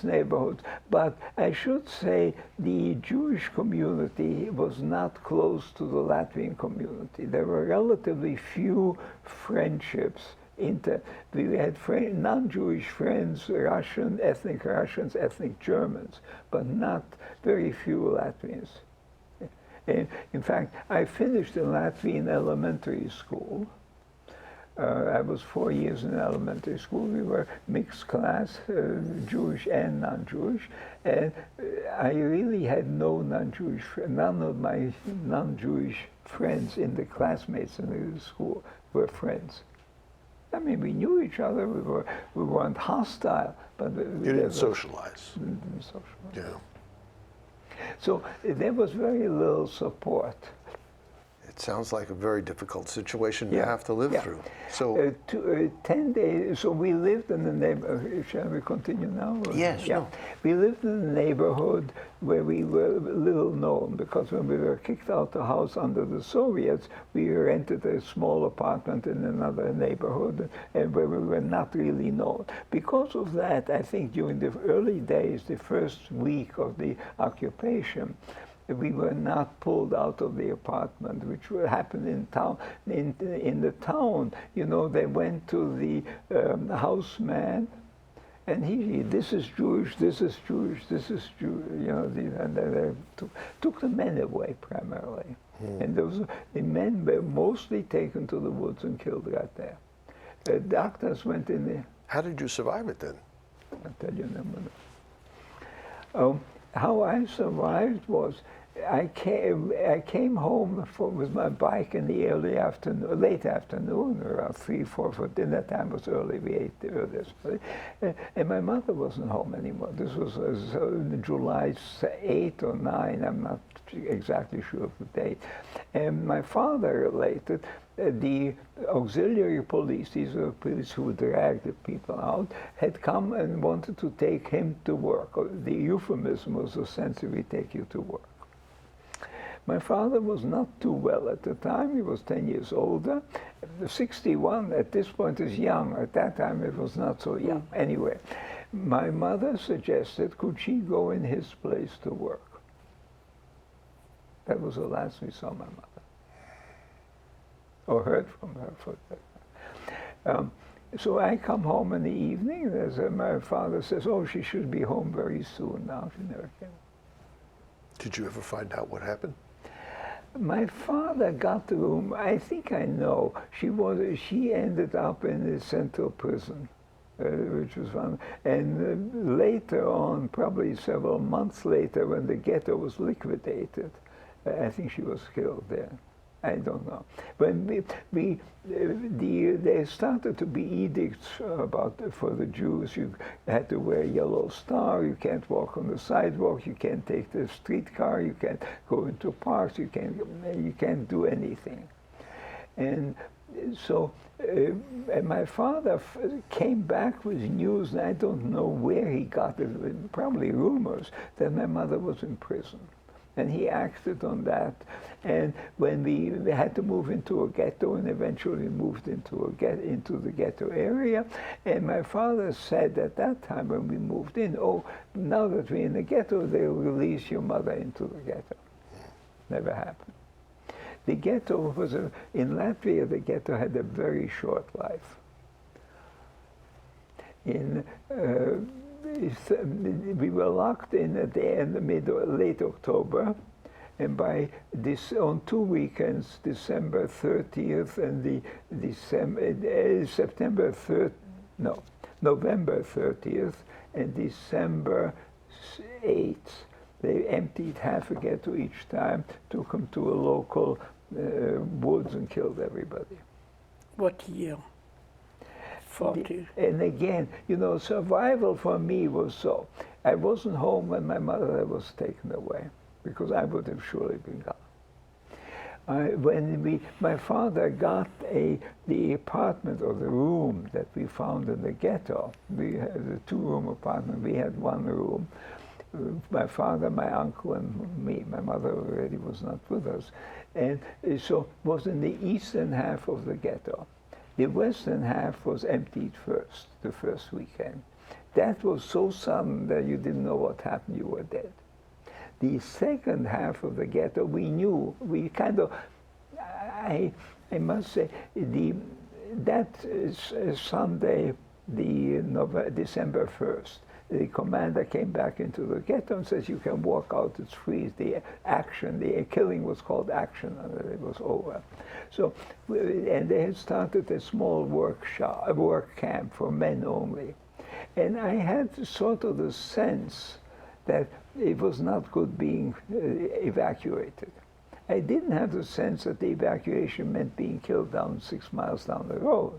nice neighborhoods. But I should say the Jewish community was not close to the Latvian community. There were relatively few friendships. We had non-Jewish friends, ethnic Russians, ethnic Germans, but not very few Latvians. And in fact, I finished in Latvian elementary school. I was 4 years in elementary school. We were mixed class, Jewish and non-Jewish, and I really had no non-Jewish friends. None of my non-Jewish friends in the classmates in the school were friends. I mean, we knew each other. We weren't hostile, but you didn't socialize. Didn't socialize. Yeah. So there was very little support. It sounds like a very difficult situation to Yeah. have to live Yeah. through. So 10 days, so we lived in the neighborhood. Shall we continue now? Yes, Yeah. no. We lived in the neighborhood where we were little known, because when we were kicked out the house under the Soviets, we rented a small apartment in another neighborhood, and where we were not really known. Because of that, I think during the early days, the first week of the occupation, we were not pulled out of the apartment, which would happen in town. In the town, you know, they went to the houseman, and this is Jewish, this is Jewish, this is Jewish, you know, and they took the men away primarily. And the men were mostly taken to the woods and killed right there. The doctors went in there. how did you survive it then? I'll tell you in a minute. How I survived was I came home with my bike in the late afternoon, around 3, 4, for dinner time was early. We ate the earliest, and my mother wasn't home anymore. This was July 8 or 9. I'm not exactly sure of the date. And my father related. The auxiliary police, these are police who dragged the people out, had come and wanted to take him to work. The euphemism was essentially, we take you to work. My father was not too well at the time. He was 10 years older. 61 at this point is young. At that time it was not so young. Anyway, my mother suggested, could she go in his place to work? That was the last we saw my mother, or heard from her for that. So I come home in the evening, and my father says, oh, she should be home very soon now. She never came. Did you ever find out what happened? My father got the room. I think I know. She ended up in the central prison, which was fun. And later on, probably several months later, when the ghetto was liquidated, I think she was killed there. I don't know. When there started to be edicts for the Jews. You had to wear a yellow star. You can't walk on the sidewalk. You can't take the streetcar. You can't go into parks. You can't do anything. And so and my father came back with news, and I don't know where he got it, probably rumors, that my mother was in prison. And he acted on that. And when we had to move into a ghetto, and eventually moved into the ghetto area, and my father said at that time when we moved in, oh, now that we're in the ghetto, they'll release your mother into the ghetto. Never happened. The ghetto was, in Latvia, the ghetto had a very short life. We were locked in at the end, late October, and by this, on 2 weekends, December 30th and November 30th and December 8th, they emptied half a ghetto each time, took them to a local woods and killed everybody. What year? 40. And again, you know, survival for me was so. I wasn't home when my mother was taken away, because I would have surely been gone. When my father got the apartment or the room that we found in the ghetto, we had a 2-room apartment. We had 1 room. My father, my uncle, and me. My mother already was not with us, and so it was in the eastern half of the ghetto. The western half was emptied first, the first weekend. that was so sudden that you didn't know what happened, you were dead. The second half of the ghetto, we knew, we kind of, I must say, that Sunday, December 1st, the commander came back into the ghetto and says, you can walk out, it's free. The action, the killing was called action, and it was over. So, and they had started a small work camp for men only. And I had sort of the sense that it was not good being evacuated. I didn't have the sense that the evacuation meant being killed 6 miles down the road.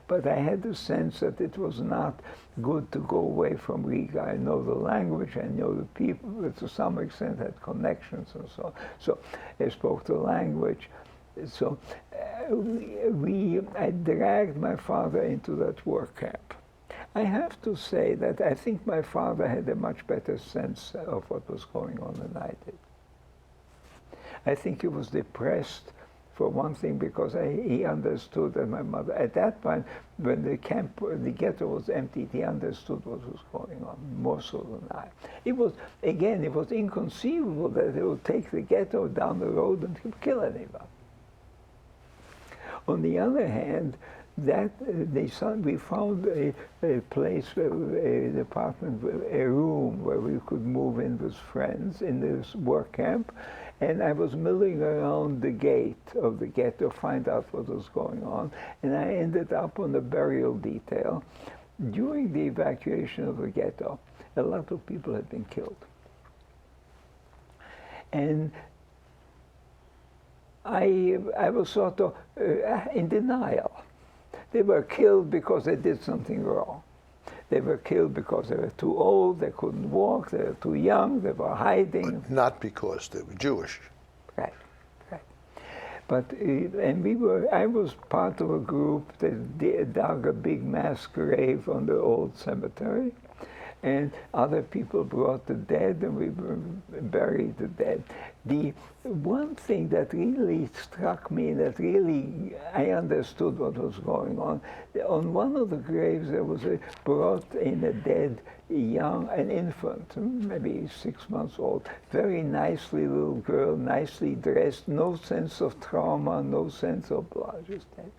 But I had the sense that it was not good to go away from Riga. I know the language, I know the people, but to some extent had connections and so on. So I spoke the language. So I dragged my father into that work camp. I have to say that I think my father had a much better sense of what was going on than I did. I think he was depressed, for one thing, because he understood that my mother, at that point, when the ghetto was emptied, he understood what was going on, more so than I. It was inconceivable that they would take the ghetto down the road and kill anyone. On the other hand, we found a place, an apartment, a room where we could move in with friends in this work camp, and I was milling around the gate of the ghetto to find out what was going on, and I ended up on the burial detail. During the evacuation of the ghetto, a lot of people had been killed. And I was sort of in denial. They were killed because they did something wrong. They were killed because they were too old, they couldn't walk, they were too young, they were hiding. But not because they were Jewish. Right, right. But, I was part of a group that dug a big mass grave on the old cemetery, and other people brought the dead, and we buried the dead. The one thing that really struck me, that really I understood what was going on one of the graves there was brought in a dead an infant, maybe 6 months old, very nicely little girl, nicely dressed, no sense of trauma, no sense of blood, just dead.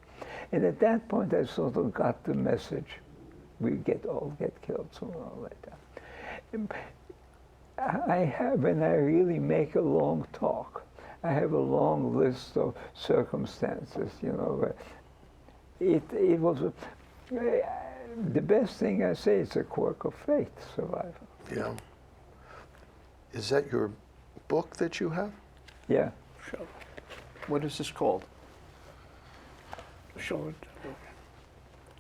And at that point I sort of got the message. We all get killed sooner or later. When I really make a long talk, I have a long list of circumstances, you know. It was the best thing I say, it's a quirk of fate, survival. Yeah. Is that your book that you have? Yeah. Sure. What is this called? Short.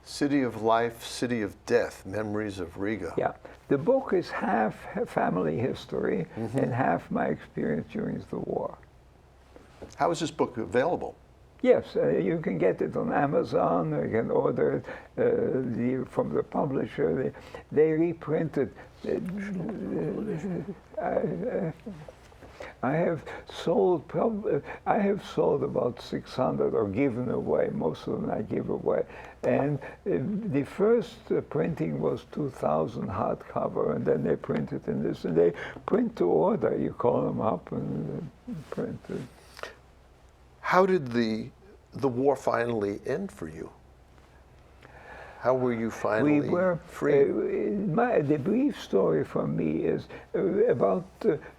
City of Life, City of Death, Memories of Riga. Yeah. The book is half family history and half my experience during the war. How is this book available? Yes, you can get it on Amazon, or you can order it from the publisher. They reprinted. I have sold about 600 or given away. Most of them I give away. And the first printing was 2,000 hardcover, and then they printed in this. And they print to order. You call them up and print it. How did the war finally end for you? How were you finally free? The brief story for me is about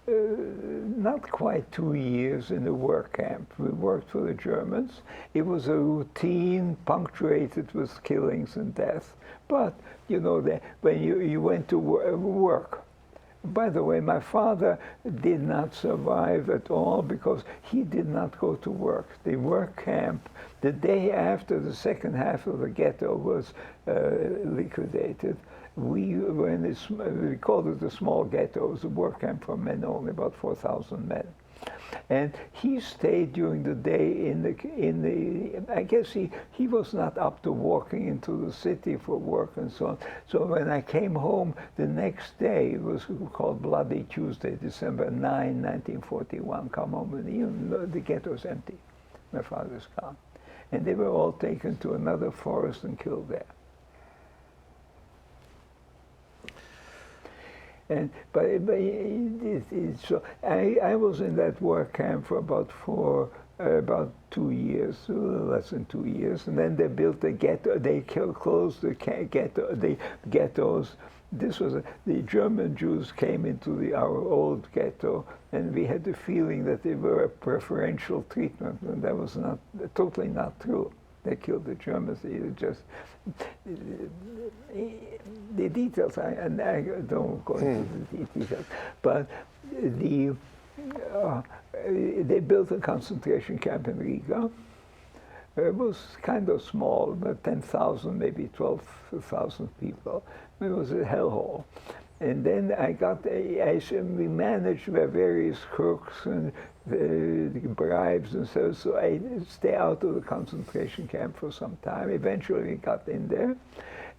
not quite 2 years in the work camp. We worked for the Germans. It was a routine punctuated with killings and death. But, you know, when you went to work, by the way, my father did not survive at all because he did not go to work. The work camp, the day after the second half of the ghetto was liquidated, we were in this, we called it a small ghetto. It was a work camp for men only, about 4,000 men. And he stayed during the day I guess he was not up to walking into the city for work and so on. So when I came home the next day, it was called Bloody Tuesday, December 9, 1941, come home and the ghetto's empty. My father's gone. And they were all taken to another forest and killed there. So I was in that work camp for about 2 years, a little less than 2 years, and then they built a ghetto. They closed the ghettos. This was the German Jews came into our old ghetto, and we had the feeling that they were a preferential treatment, and that was totally not true. They killed the Germans. The details, I don't go into the details, but they built a concentration camp in Riga. It was kind of small, about 10,000, maybe 12,000 people. It was a hellhole. And then we managed by various crooks and bribes and so I stayed out of the concentration camp for some time. Eventually we got in there.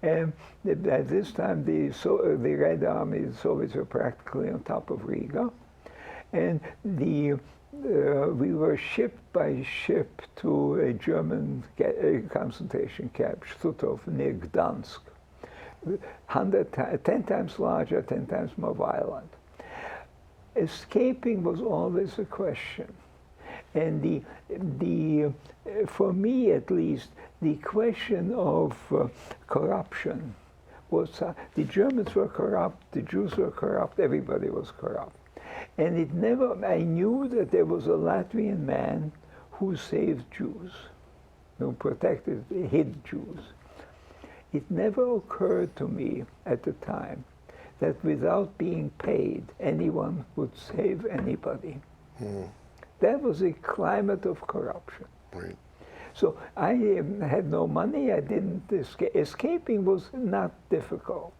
And at this time, the Red Army, the Soviets were practically on top of Riga. And we were shipped by ship to a German concentration camp, Stutthof, near Gdansk. 10 times larger, 10 times more violent. Escaping was always a question. And for me at least, the question of corruption was, the Germans were corrupt, the Jews were corrupt, everybody was corrupt. And I knew that there was a Latvian man who saved Jews, who hid Jews. It never occurred to me at the time that without being paid, anyone would save anybody. That was a climate of corruption. Right. So I had no money, I didn't escape. Escaping was not difficult.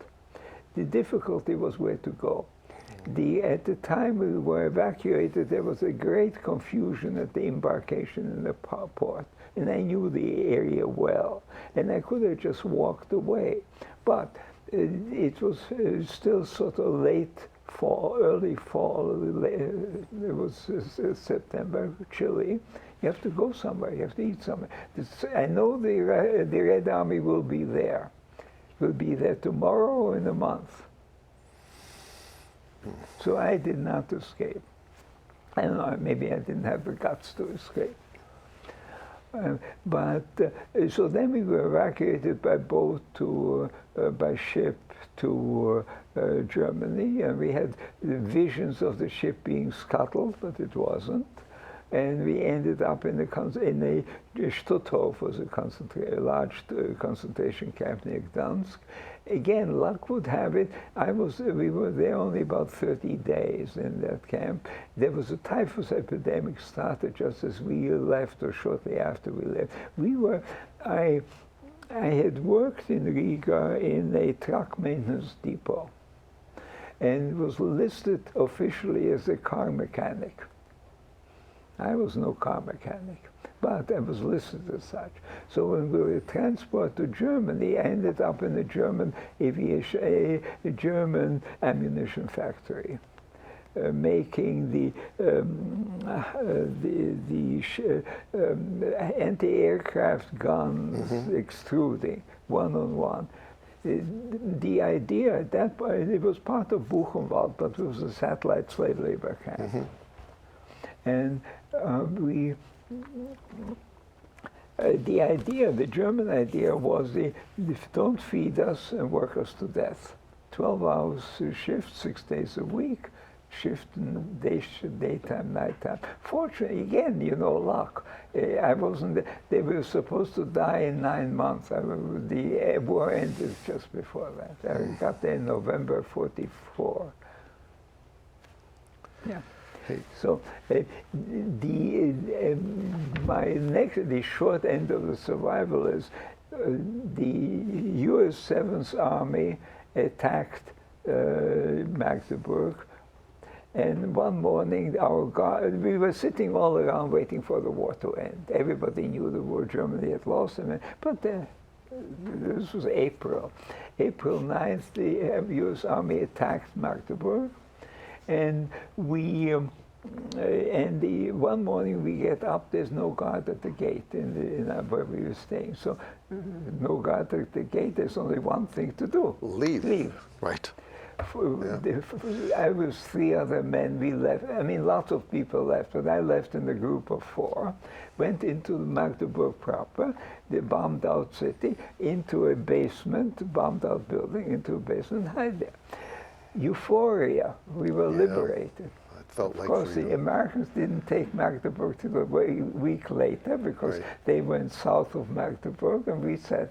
The difficulty was where to go. At the time we were evacuated, there was a great confusion at the embarkation in the port. And I knew the area well. And I could have just walked away. But it was still sort of late fall, early fall. It was September, chilly. You have to go somewhere. You have to eat somewhere. I know the Red Army will be there. It will be there tomorrow or in a month. So I did not escape. I don't know, maybe I didn't have the guts to escape. So then we were evacuated by boat by ship to Germany, and we had visions of the ship being scuttled, but it wasn't. And we ended up in Stutthof, was a large concentration camp near Gdansk. Again, luck would have it, we were there only about 30 days in that camp. There was a typhus epidemic started just as we left or shortly after we left. I had worked in Riga in a truck maintenance depot and was listed officially as a car mechanic. I was no car mechanic, but I was listed as such. So when we were transported to Germany, I ended up in a German ammunition factory, making the anti-aircraft guns, extruding one-on-one. The idea at that point, it was part of Buchenwald, but it was a satellite slave labor camp. And the German idea was don't feed us and work us to death. 12 hours shift, 6 days a week, shift in daytime, nighttime. Fortunately, again, luck. I wasn't, they were supposed to die in 9 months. The war ended just before that. I got there in November 44. Yeah. So the short end of the survival is the U.S. 7th Army attacked Magdeburg, and one morning we were sitting all around waiting for the war to end. Everybody knew the war, Germany had lost them, but this was April. April 9th, the U.S. Army attacked Magdeburg. And one morning we get up, there's no guard at the gate where we were staying. So no guard at the gate, there's only one thing to do. Leave. Leave. Right. I was 3 other men. We left. I mean, lots of people left, but I left in a group of 4. Went into Magdeburg proper, the bombed out city, into a basement, bombed out building, into a basement, hide there. Euphoria. We were liberated. Felt of course, the Americans didn't take Magdeburg till a week later because they went south of Magdeburg, and we said,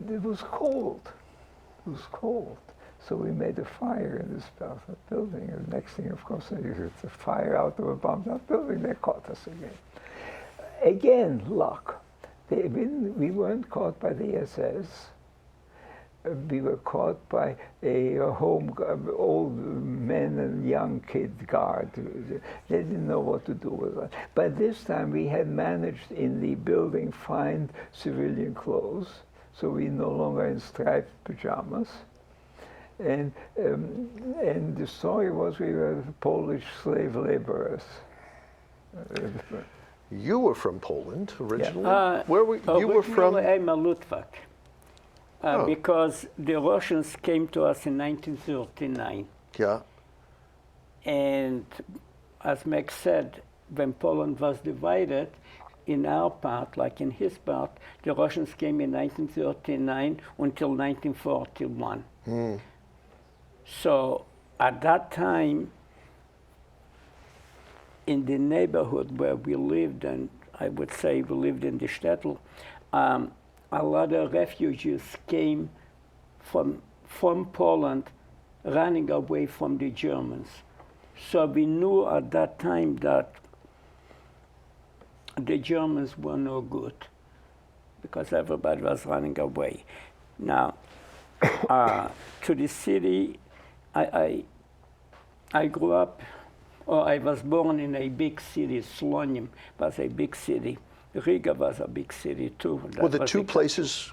it was cold. It was cold. So we made a fire in this building, and the next thing, of course, it's a fire out of a bombed-out building. They caught us again. Again, luck. We weren't caught by the SS. We were caught by a old men and young kid guard. They didn't know what to do with us. By this time, we had managed in the building find civilian clothes, so we no longer in striped pajamas. And the story was we were Polish slave laborers. You were from Poland originally? Where were you were from? I'm a Litvak. Because the Russians came to us in 1939. Yeah. And as Max said, when Poland was divided, in our part, like in his part, the Russians came in 1939 until 1941. So at that time, in the neighborhood where we lived, and I would say we lived in the shtetl, a lot of refugees came from Poland running away from the Germans. So we knew at that time that the Germans were no good because everybody was running away. Now, to the city, I grew up, or I was born in a big city. Slonim was a big city. Riga was a big city too. Were the two places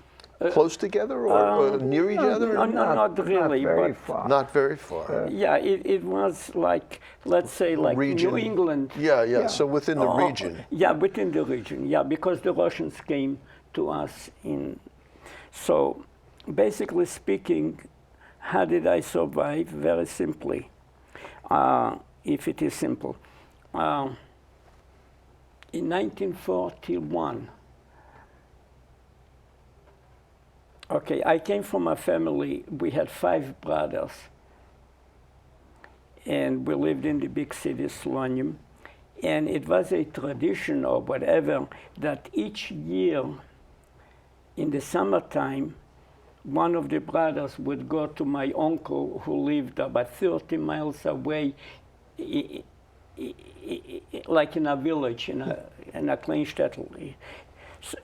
close together or near each other? No, not really. Not very far. Not very far. Yeah, it was like, let's say, like region. New England. Yeah. So within the region. Yeah, within the region. Yeah, because the Russians came to us in. So, basically speaking, how did I survive? Very simply, if it is simple. In 1941, I came from a family, we had 5 brothers, and we lived in the big city, Slonim, and it was a tradition or whatever that each year in the summertime, one of the brothers would go to my uncle who lived about 30 miles away, like in a village, in a klein shtetl.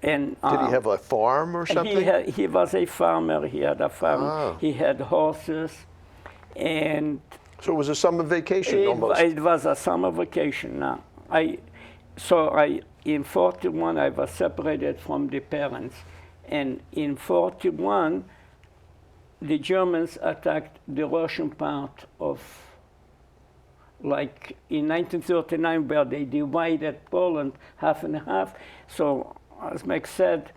And did he have a farm or something? He was a farmer. He had a farm. He had horses, and so it was a summer vacation almost. It was a summer vacation. Now, in 41 I was separated from the parents, and in 41 the Germans attacked the Russian part of. Like in 1939, where they divided Poland half and half. So, as Max said,